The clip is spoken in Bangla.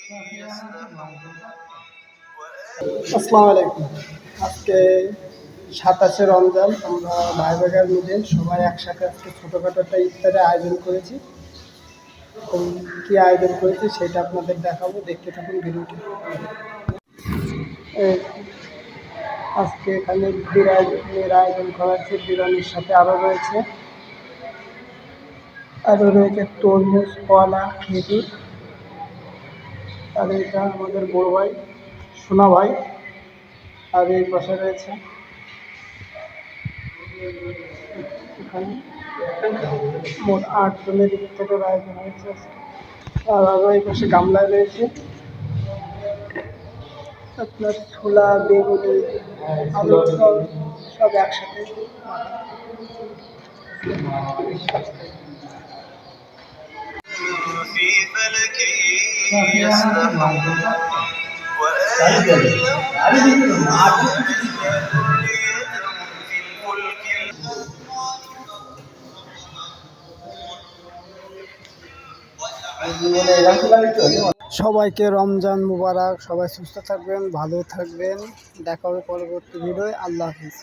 আসসালামু আলাইকুম। আজকে 27শে রমজান। আমরা ভাই ভাইয়ের মিলে সবাই একসাথে আজকে ছোটোখাটো একটা ইফতারের আয়োজন করেছি। কী আয়োজন করেছি সেটা আপনাদের দেখাবো, দেখতে থাকুন ভিডিওটি। এই আজকে এখানে বিরিয়ানির আয়োজন করা হয়েছে। বিরিয়ানির সাথে আরও রয়েছে তরমুজ, কলা, খেজুর। আর এটা আমাদের বড় ভাই, সোনা ভাই। আর এই পাশে রয়েছে এখানে মোট 8 জনের ইফতারের আয়োজন হয়েছে। আর আরও এই পাশে গামলায় রয়েছে আপনার ছোলা, বেগুনি, আলু, সব একসাথে। في فلك يسبحون وآية لهم في الفلك। সবাইকে রমজান মুবারক। সবাই সুস্থ থাকবেন, ভালো থাকবেন। দেখা হবে পরবর্তী ভিডিওয়। আল্লাহ হাফিজ।